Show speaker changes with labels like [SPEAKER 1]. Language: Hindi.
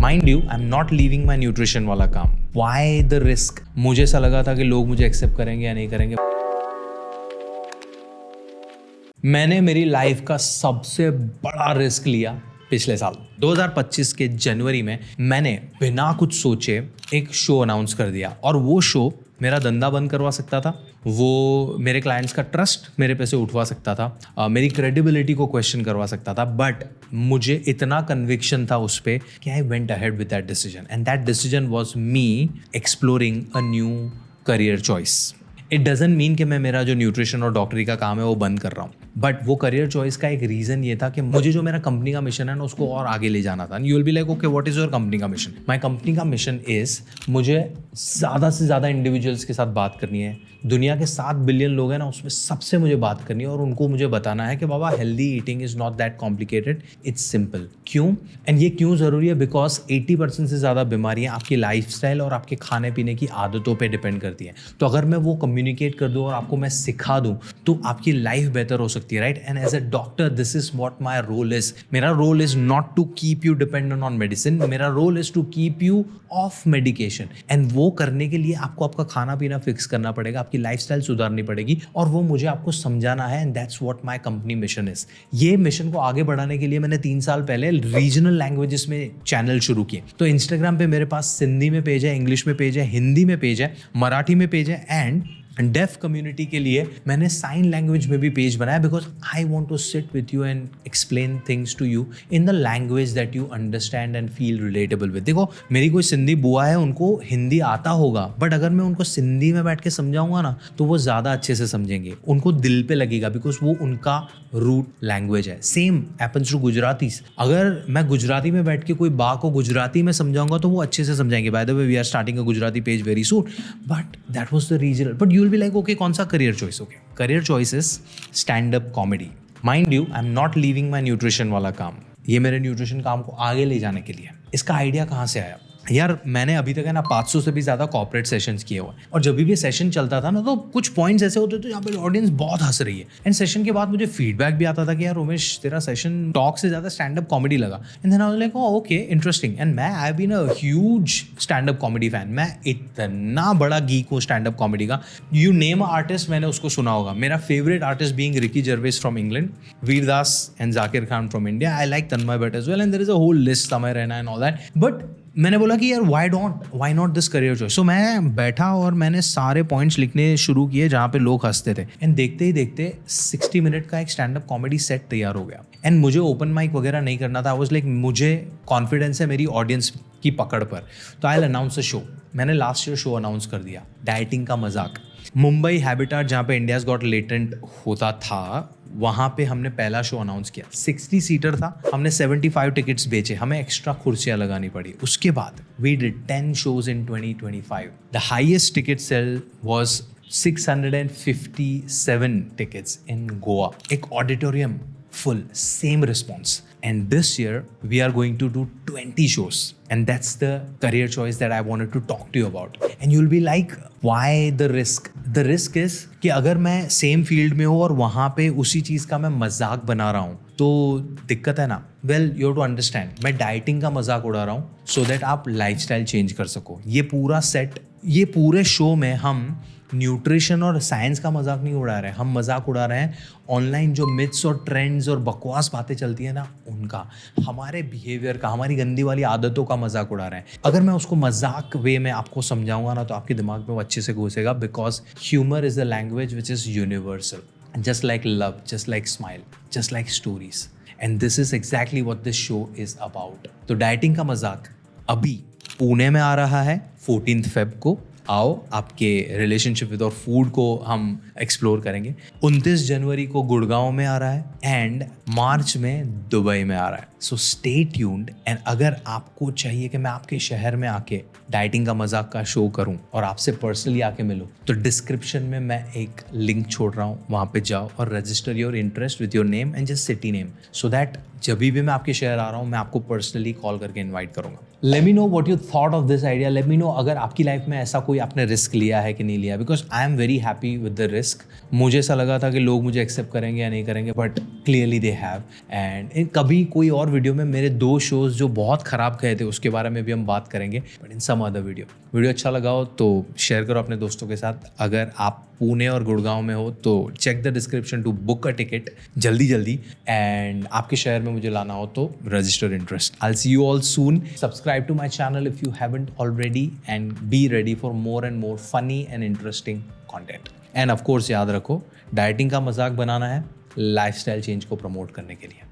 [SPEAKER 1] Mind you, I am not leaving my nutrition वाला काम. Why the risk? मुझे ऐसा लगा था कि लोग मुझे एक्सेप्ट करेंगे या नहीं करेंगे. मैंने मेरी लाइफ का सबसे बड़ा रिस्क लिया पिछले साल 2025 के जनवरी में. मैंने बिना कुछ सोचे एक शो अनाउंस कर दिया और वो शो मेरा धंधा बंद करवा सकता था, वो मेरे क्लाइंट्स का ट्रस्ट मेरे पे से उठवा सकता था, मेरी क्रेडिबिलिटी को क्वेश्चन करवा सकता था. बट मुझे इतना कन्विक्शन था उस पर कि I went ahead with that decision, and that decision was me exploring a new career choice. It doesn't mean कि मैं मेरा जो न्यूट्रिशन और डॉक्टरी का काम है वो बंद कर रहा हूँ, बट वो करियर चॉइस का एक रीज़न ये था कि मुझे जो मेरा कंपनी का मिशन है ना उसको और आगे ले जाना था. You will be like okay what is your company का मिशन? माय कंपनी का मिशन इज़ मुझे ज़्यादा से ज़्यादा इंडिविजुअल्स के साथ बात करनी है. दुनिया के 7 बिलियन लोग हैं ना, उसमें सबसे मुझे बात करनी है और उनको मुझे बताना है कि बाबा healthy eating is not that complicated, it's simple. क्यों? एंड ये क्यों ज़रूरी है? बिकॉज 80% से ज़्यादा बीमारियाँ आपकी लाइफस्टाइल और आपके खाने पीने की आदतों पे डिपेंड करती हैं. तो अगर मैं वो कम्युनिकेट कर दूँ और आपको मैं सिखा दूँ तो आपकी लाइफ बेहतर हो सकती है, right? And as a doctor this is what my role is. मेरा role is not to keep you dependent on medicine, मेरा role is to keep you off medication. And वो करने के लिए आपको आपका खाना पीना फिक्स करना पड़ेगा, आपकी लाइफस्टाइल सुधारनी पड़ेगी और वो मुझे आपको समझाना है. And that's what my company mission is. ये मिशन को आगे बढ़ाने के लिए मैंने 3 साल पहले रीजनल लैंग्वेजेस में चैनल शुरू किए. तो इंस्टाग्राम पे मेरे पास सिंधी में पेज है, इंग्लिश में पेज है, हिंदी में पेज है, मराठी में पेज है, एंड डेफ कम्युनिटी के लिए मैंने साइन लैंग्वेज में भी पेज बनाया because I want to sit with you and explain things to you in the language that you understand and feel relatable with. देखो मेरी कोई सिंधी बुआ है, उनको हिंदी आता होगा, बट अगर मैं उनको सिंधी में बैठ के समझाऊंगा ना तो वो ज़्यादा अच्छे से समझेंगे, उनको दिल पे लगेगा बिकॉज वो उनका रूट लैंग्वेज है. Same happens to Gujaratis. अगर मैं गुजराती में बैठ के कोई बा को गुजराती में समझाऊंगा तो वो अच्छे से समझाएंगे. By the way we are starting a Gujarati page very soon, but that was the regional. But you will be like okay कौन सा career choice? Okay, career choice is stand up comedy. Mind you, I am not leaving my nutrition वाला काम. ये मेरे न्यूट्रिशन काम को आगे ले जाने के लिए. इसका आइडिया कहाँ से आया? यार मैंने अभी तक है ना 500 से भी ज़्यादा कॉर्पोरेट सेशंस किए हुए हैं और जब भी सेशन चलता था ना तो कुछ पॉइंट्स ऐसे होते थे जहाँ पे ऑडियंस बहुत हंस रही है. एंड सेशन के बाद मुझे फीडबैक भी आता था कि यार उमेश तेरा सेशन टॉक से ज़्यादा स्टैंड अप कॉमेडी लगा. And then I was like okay interesting. And मैं I have been a huge stand up comedy fan. मैं इतना बड़ा गीक हूँ स्टैंड अप कॉमेडी का. यू नेम आर्टिस्ट मैंने उसको सुना होगा. मेरा favourite artist being Ricky Gervais from England, Vir Das and Zakir Khan from India. I like Tanmay Bhatt as well and there is a whole list, Samay Raina and all that. But मैंने बोला कि यार why not this career choice. So मैं बैठा और मैंने सारे पॉइंट्स लिखने शुरू किए जहाँ पे लोग हंसते थे. एंड देखते ही देखते 60 मिनट का एक स्टैंड अप कॉमेडी सेट तैयार हो गया. एंड मुझे ओपन माइक वगैरह नहीं करना था. आई वाज लाइक मुझे कॉन्फिडेंस है मेरी ऑडियंस की पकड़ पर, तो I will announce a show. मैंने लास्ट ईयर शो अनाउंस कर दिया, डाइटिंग का मजाक. मुंबई हैबिटाट जहाँ पे इंडियाज गॉट लेटेंट होता था वहाँ पे हमने पहला शो अनाउंस किया. 60 सीटर था, हमने 75 टिकट्स बेचे, हमें एक्स्ट्रा कुर्सियाँ लगानी पड़ी. उसके बाद we did 10 shows in 2025. The highest ticket sale was 657 tickets in Goa. एक auditorium full, same response. And this year we are going to do 20 shows, and that's the career choice that I wanted to talk to you about. And you'll be like, why the risk? The risk is कि अगर मैं सेम फील्ड में हूँ और वहाँ पे उसी चीज़ का मैं मजाक बना रहा हूँ तो दिक्कत है ना. वेल यू टू अंडरस्टैंड, मैं डाइटिंग का मजाक उड़ा रहा हूँ सो दैट आप लाइफस्टाइल चेंज कर सको. ये पूरा सेट, ये पूरे शो में हम न्यूट्रिशन और साइंस का मजाक नहीं उड़ा रहे हैं, हम मजाक उड़ा रहे हैं ऑनलाइन जो मिथ्स और ट्रेंड्स और बकवास बातें चलती है ना उनका, हमारे बिहेवियर का, हमारी गंदी वाली आदतों का मजाक उड़ा रहे हैं. अगर मैं उसको मजाक वे में आपको समझाऊंगा ना तो आपके दिमाग में वो अच्छे से घुसेगा. Because humour is the language which is universal, just like love, just like smile, just like stories. And this is exactly what this show is about. तो डाइटिंग का मजाक अभी पुणे में आ रहा है 14 Feb को. आओ, आपके रिलेशनशिप विद और फूड को हम एक्सप्लोर करेंगे. 29 जनवरी को गुड़गांव में आ रहा है एंड मार्च में दुबई में आ रहा है. So stay tuned. एंड अगर आपको चाहिए कि मैं आपके शहर में आके डाइटिंग का मजाक का शो करूं और आपसे पर्सनली आके मिलूं तो डिस्क्रिप्शन में मैं एक लिंक छोड़ रहा हूं, वहां पे जाओ और register your interest with your name and just city name so that जब भी मैं आपके शहर आ रहा हूँ मैं आपको पर्सनली कॉल करके इनवाइट करूँगा। Let me know what you thought of this idea. Let me know अगर आपकी लाइफ में ऐसा कोई आपने रिस्क लिया है कि नहीं लिया, because I am very happy with the risk. मुझे ऐसा लगा था कि लोग मुझे एक्सेप्ट करेंगे या नहीं करेंगे, but clearly they have. And कभी कोई और वीडियो में मेरे 2 शोज़ जो बहुत ख़राब गए थे उसके बारे में भी हम बात करेंगे, but in some other video अच्छा लगा हो तो शेयर करो अपने दोस्तों के साथ। अगर आप पुणे और गुड़गांव में हो तो check the description to book a ticket जल्दी। एंड आपके शहर में मुझे लाना हो तो register interest. I will see you all soon. Subscribe to my channel if you haven't already and be ready for more and more funny and interesting content. And of course याद रखो, डाइटिंग का मजाक बनाना है लाइफस्टाइल चेंज को प्रमोट करने के लिए।